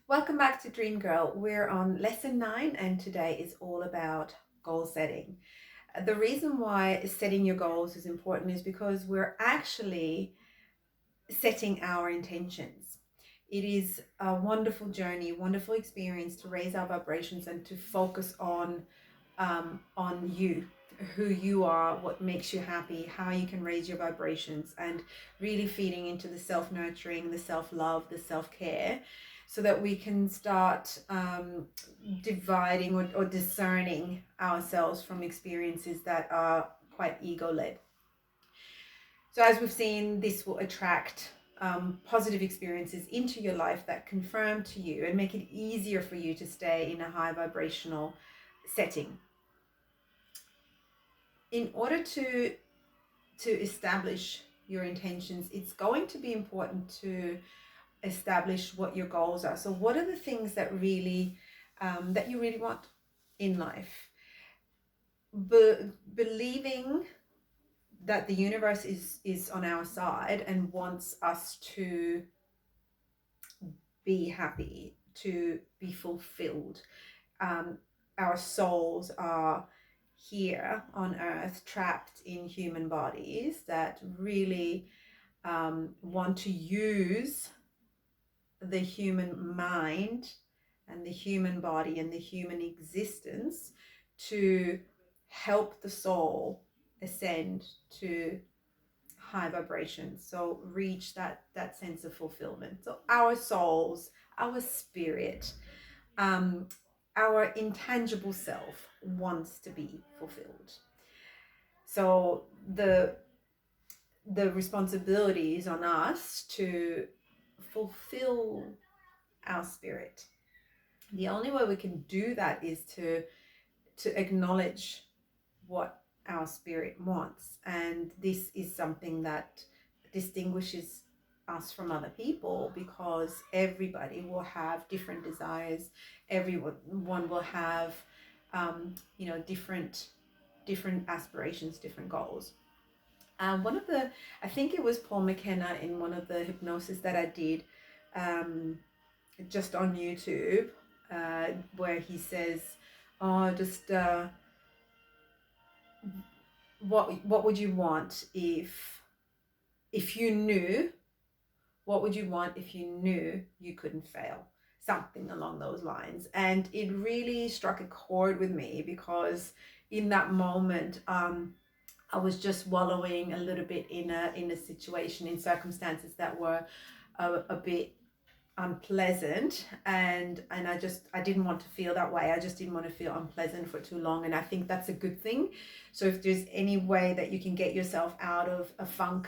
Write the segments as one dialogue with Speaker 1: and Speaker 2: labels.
Speaker 1: Welcome back to Dreamgirl. We're on lesson 9, and today is all about goal setting. The reason why setting your goals is important is because we're actually setting our intentions. It is a wonderful journey, wonderful experience to raise our vibrations and to focus on you, who you are, what makes you happy, how you can raise your vibrations, and really feeding into the self nurturing, the self love, the self care, so that we can start dividing or discerning ourselves from experiences that are quite ego led. So, as we've seen, this will attract positive experiences into your life that confirm to you and make it easier for you to stay in a high vibrational setting. In order to establish your intentions, it's going to be important to establish what your goals are. So, what are the things that you really want in life? Believing that the universe is on our side and wants us to be happy, to be fulfilled. Um, our souls are here on earth, trapped in human bodies that really want to use the human mind and the human body and the human existence to help the soul ascend to high vibrations, so reach that sense of fulfillment. So our souls, our spirit, um, our intangible self wants to be fulfilled. So the responsibility is on us to fulfill our spirit. The only way we can do that is to acknowledge what our spirit wants, and this is something that distinguishes us from other people, because everybody will have different desires. Everyone will have different aspirations, different goals. One of the I think it was Paul McKenna in one of the hypnosis that I did, um, just on YouTube, where he says, "Oh, just what would you want if you knew? What would you want if you knew you couldn't fail?" Something along those lines, and it really struck a chord with me, because in that moment, I was just wallowing a little bit in a situation, in circumstances that were a bit unpleasant, and I didn't want to feel that way. I just didn't want to feel unpleasant for too long, and I think that's a good thing. So if there's any way that you can get yourself out of a funk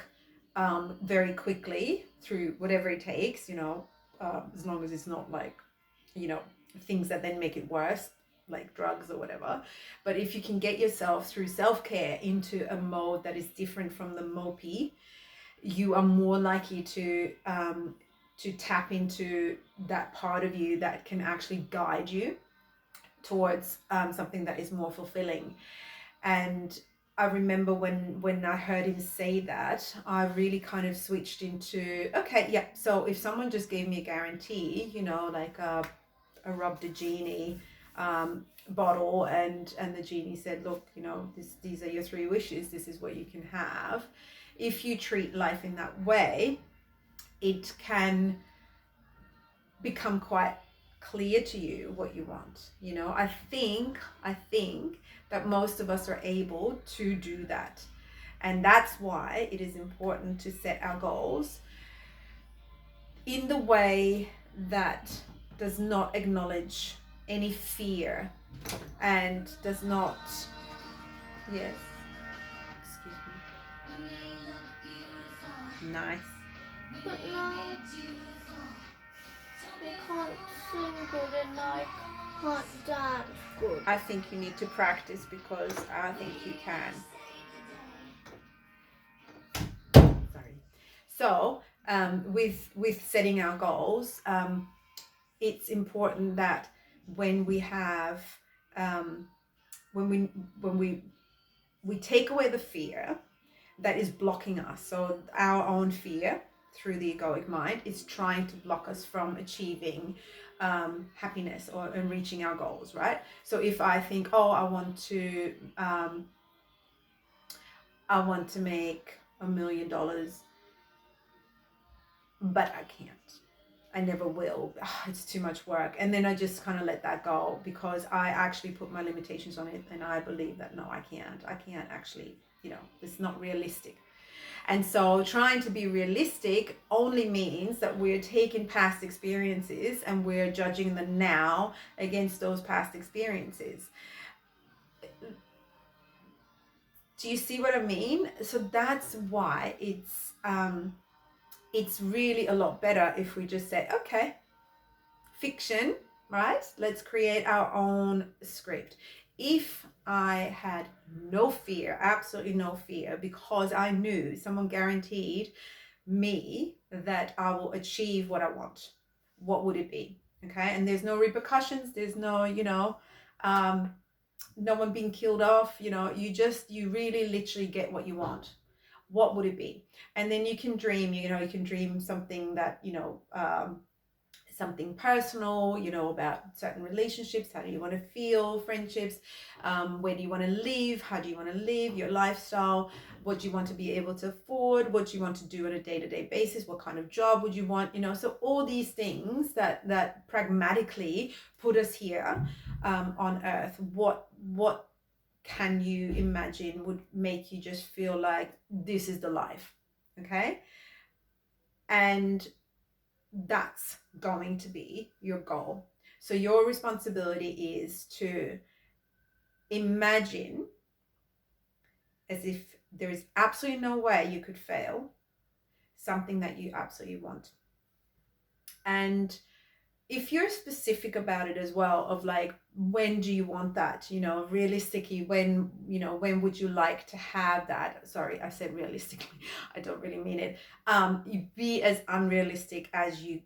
Speaker 1: very quickly through whatever it takes, as long as it's not like, you know things that then make it worse, like drugs or whatever. But if you can get yourself through self-care into a mode that is different from the mopey, you are more likely to tap into that part of you that can actually guide you towards something that is more fulfilling. And I remember when I heard him say that, I really kind of switched into, okay, yeah. So if someone just gave me a guarantee, like a rub the genie bottle, and the genie said, look, these are your 3 wishes. This is what you can have. If you treat life in that way, it can become quite clear to you what you want. I think that most of us are able to do that. And that's why it is important to set our goals in the way that does not acknowledge any fear, and does not, yes, excuse me, nice.
Speaker 2: But now I can't sing good and I can't dance good.
Speaker 1: I think you need to practice, because I think you can. Sorry. So, with setting our goals, it's important that when we have, um, when we take away the fear that is blocking us, so our own fear, through the egoic mind is trying to block us from achieving happiness or and reaching our goals, right? So if I think, oh, I want to make $1 million, but I can't. I never will. It's too much work. And then I just kind of let that go because I actually put my limitations on it and I believe that no, I can't. I can't actually, it's not realistic. And so trying to be realistic only means that we're taking past experiences and we're judging the now against those past experiences. Do you see what I mean? So that's why it's really a lot better if we just say, okay, fiction, right? Let's create our own script. If I had no fear, absolutely no fear, because I knew someone guaranteed me that I will achieve what I want, what would it be? Okay. And there's no repercussions. There's no, no one being killed off. You really literally get what you want. What would it be? And then you can dream, you can dream something that, something personal, about certain relationships. How do you want to feel? Friendships. Where do you want to live? How do you want to live? Your lifestyle. What do you want to be able to afford? What do you want to do on a day-to-day basis? What kind of job would you want? So all these things that pragmatically put us here on earth. What can you imagine would make you just feel like this is the life? Okay. And that's going to be your goal. So your responsibility is to imagine as if there is absolutely no way you could fail something that you absolutely want. And if you're specific about it as well, of like, when do you want that, realistically, when would you like to have that? Sorry, I said realistically, I don't really mean it. You be as unrealistic as you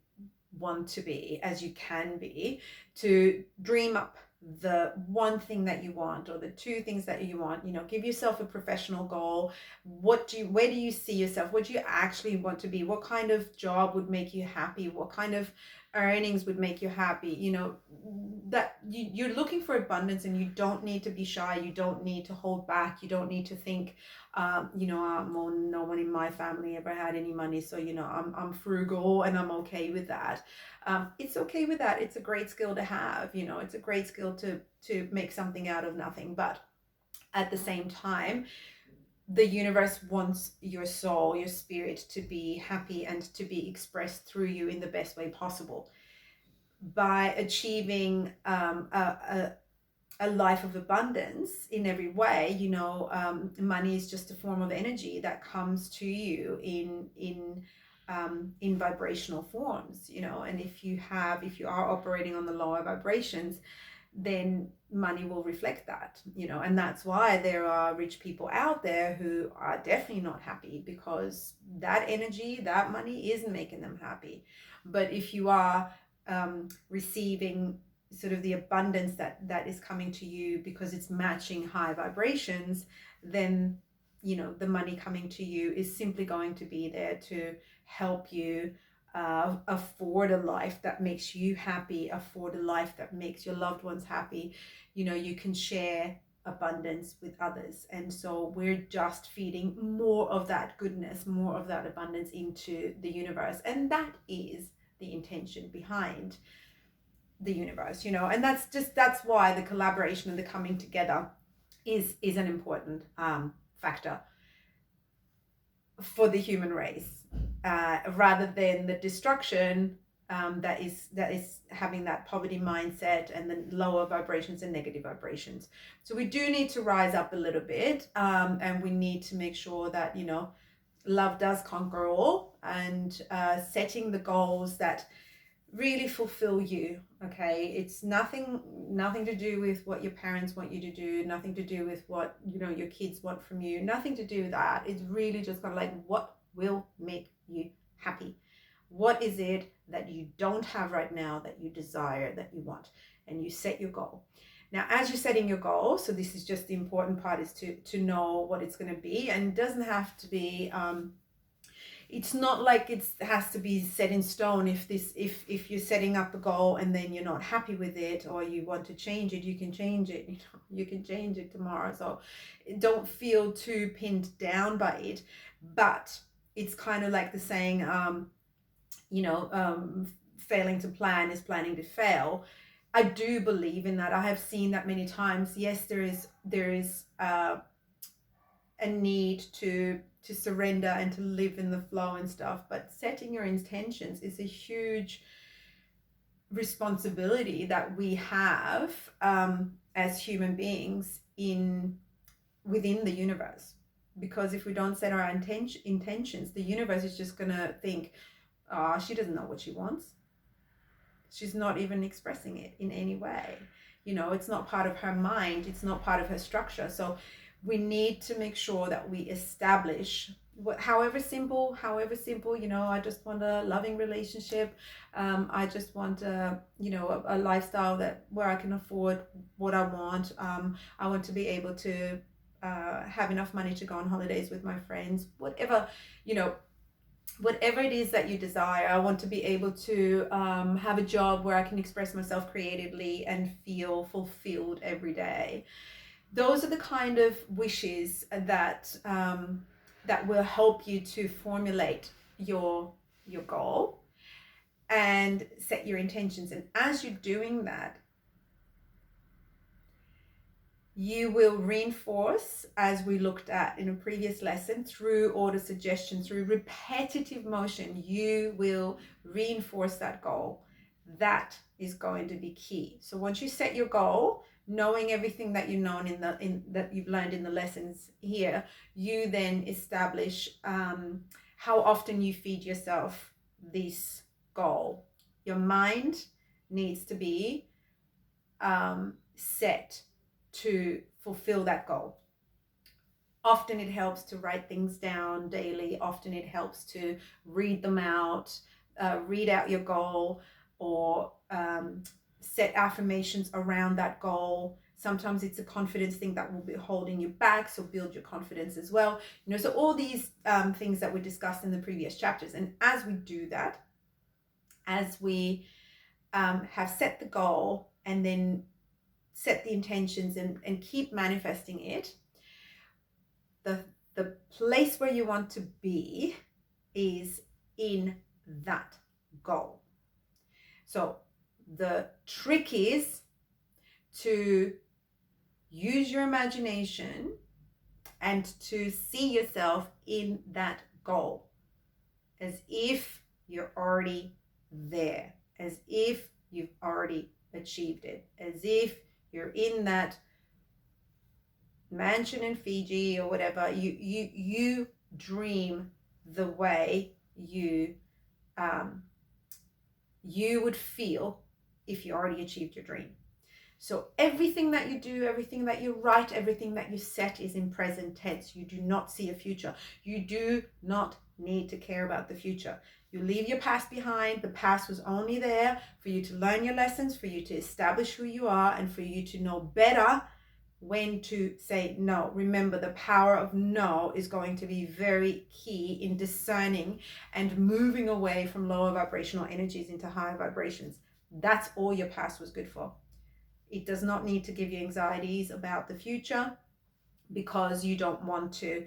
Speaker 1: want to be, as you can be, to dream up the one thing that you want or the two things that you want. Give yourself a professional goal. Where do you see yourself? What do you actually want to be? What kind of job would make you happy? What kind of earnings would make you happy? That you're looking for abundance, and you don't need to be shy. You don't need to hold back. You don't need to think, no one in my family ever had any money, so I'm frugal and I'm okay with that. It's okay with that. It's a great skill to have. It's a great skill to make something out of nothing. But at the same time, the universe wants your soul, your spirit, to be happy and to be expressed through you in the best way possible. By achieving a life of abundance in every way, money is just a form of energy that comes to you in vibrational forms, and if you are operating on the lower vibrations, then money will reflect that, and that's why there are rich people out there who are definitely not happy, because that energy, that money isn't making them happy. But if you are receiving sort of the abundance that is coming to you because it's matching high vibrations, then the money coming to you is simply going to be there to help you afford a life that makes you happy, afford a life that makes your loved ones happy. You can share abundance with others, and so we're just feeding more of that goodness, more of that abundance into the universe, and that is the intention behind the universe, and that's why the collaboration and the coming together is an important factor for the human race, rather than the destruction that is having that poverty mindset and the lower vibrations and negative vibrations. So we do need to rise up a little bit, and we need to make sure that love does conquer all, and setting the goals that really fulfill you. Okay, it's nothing to do with what your parents want you to do, nothing to do with what your kids want from you, nothing to do with that. It's really just kind of like, what will make you happy? What is it that you don't have right now that you desire, that you want? And you set your goal. Now, as you're setting your goal, so this is just the important part, is to know what it's going to be. And it doesn't have to be it's not like it has to be set in stone. If you're setting up a goal and then you're not happy with it, or you want to change it, you can change it. You can change it tomorrow. So don't feel too pinned down by it. But it's kind of like the saying, failing to plan is planning to fail. I do believe in that. I have seen that many times. Yes, there is a need to surrender and to live in the flow and stuff, but setting your intentions is a huge responsibility that we have, as human beings within the universe. Because if we don't set our intentions, the universe is just gonna think, "Ah, she doesn't know what she wants. She's not even expressing it in any way. It's not part of her mind. It's not part of her structure." So we need to make sure that we establish, however simple, I just want a loving relationship. I just want a lifestyle where I can afford what I want. I want to be able to have enough money to go on holidays with my friends, whatever it is that you desire. I want to be able to have a job where I can express myself creatively and feel fulfilled every day. Those are the kind of wishes that will help you to formulate your goal and set your intentions. And as you're doing that, you will reinforce, as we looked at in a previous lesson, through order suggestion, through repetitive motion, you will reinforce that goal. That is going to be key. So once you set your goal, knowing everything that you've known that you've learned in the lessons here, you then establish how often you feed yourself this goal. Your mind needs to be set to fulfill that goal. Often it helps to write things down daily. Often it helps to read them out, read out your goal, or set affirmations around that goal. Sometimes it's a confidence thing that will be holding you back, so build your confidence as well. So all these things that we discussed in the previous chapters. And as we do that, as we have set the goal and then set the intentions and keep manifesting it, the place where you want to be is in that goal. So the trick is to use your imagination and to see yourself in that goal as if you're already there, as if you've already achieved it, as if you're in that mansion in Fiji or whatever. You dream the way you would feel if you already achieved your dream. So everything that you do, everything that you write, everything that you set is in present tense. You do not see a future. You do not need to care about the future. You leave your past behind. The past was only there for you to learn your lessons, for you to establish who you are, and for you to know better when to say no. Remember, the power of no is going to be very key in discerning and moving away from lower vibrational energies into higher vibrations. That's all your past was good for. It does not need to give you anxieties about the future because you don't want to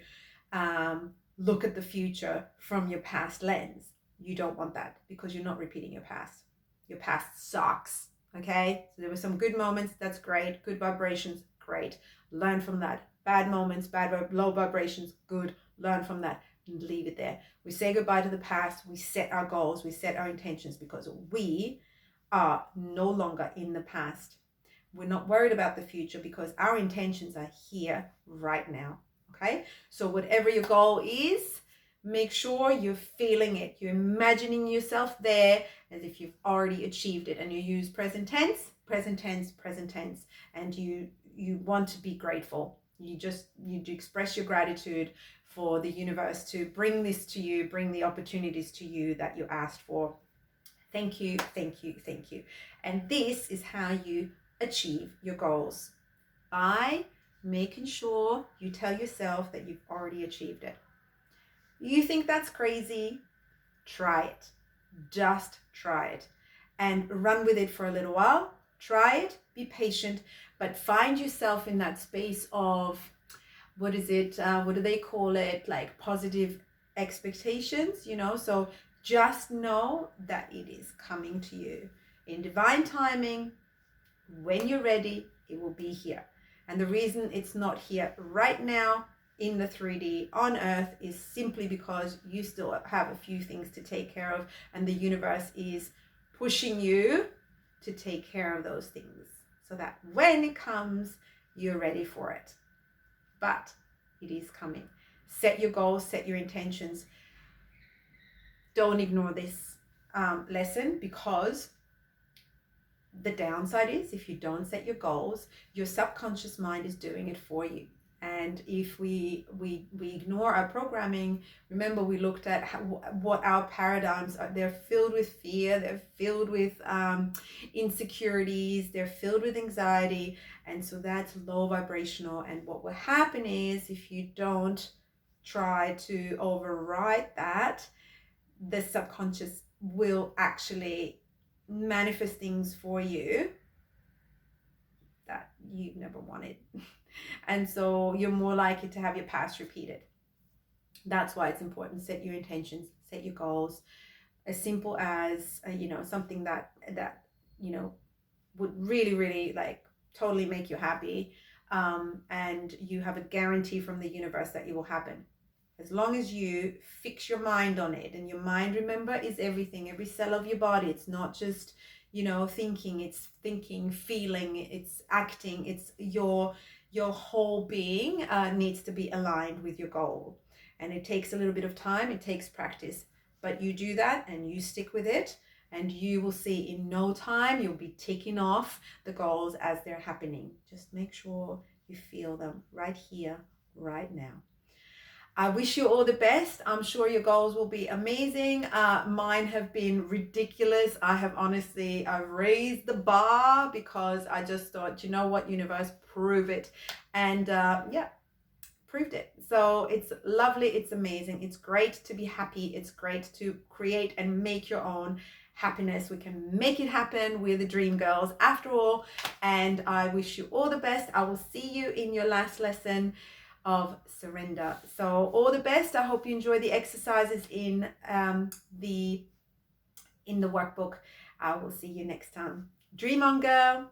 Speaker 1: look at the future from your past lens. You don't want that because you're not repeating your past. Your past sucks, okay? So there were some good moments, that's great. Good vibrations, great. Learn from that. Bad moments, low vibrations, good. Learn from that and leave it there. We say goodbye to the past. We set our goals. We set our intentions because we are no longer in the past. We're not worried about the future because our intentions are here right now. Okay? So whatever your goal is, make sure you're feeling it. You're imagining yourself there as if you've already achieved it. And you use present tense, present tense, present tense. And you want to be grateful. You express your gratitude for the universe to bring this to you, bring the opportunities to you that you asked for. Thank you, thank you, thank you. And this is how you achieve your goals, by making sure you tell yourself that you've already achieved it. You think that's crazy? Try it. Just try it and run with it for a little while. Try it, be patient, but find yourself in that space of, what is it? What do they call it? Like positive expectations, you know? So just know that it is coming to you in divine timing. When you're ready, it will be here. And the reason it's not here right now in the 3D on Earth is simply because you still have a few things to take care of, and the universe is pushing you to take care of those things so that when it comes, you're ready for it. But it is coming. Set your goals, set your intentions. Don't ignore this lesson, because the downside is if you don't set your goals, your subconscious mind is doing it for you. And if we ignore our programming, remember we looked at what our paradigms are. They're filled with fear, they're filled with insecurities, they're filled with anxiety, and so that's low vibrational. And what will happen is, if you don't try to override that, the subconscious will actually manifest things for you that you never wanted. And so you're more likely to have your past repeated. That's why it's important. Set your intentions, set your goals. As simple as something that would really like totally make you happy, and you have a guarantee from the universe that it will happen. As long as you fix your mind on it, and your mind, remember, is everything, every cell of your body. It's not just thinking, it's thinking, feeling, it's acting, it's your whole being needs to be aligned with your goal. And it takes a little bit of time, it takes practice, but you do that and you stick with it, and you will see in no time you'll be ticking off the goals as they're happening. Just make sure you feel them right here, right now. I wish you all the best. I'm sure your goals will be amazing. Mine have been ridiculous. I've raised the bar, because I just thought, you know what, universe, prove it. And proved it. So it's lovely. It's amazing. It's great to be happy. It's great to create and make your own happiness. We can make it happen. We're the Dream Girls after all. And I wish you all the best. I will see you in your last lesson of surrender. So all the best. I hope you enjoy the exercises in the workbook. I will see you next time. Dream on, girl.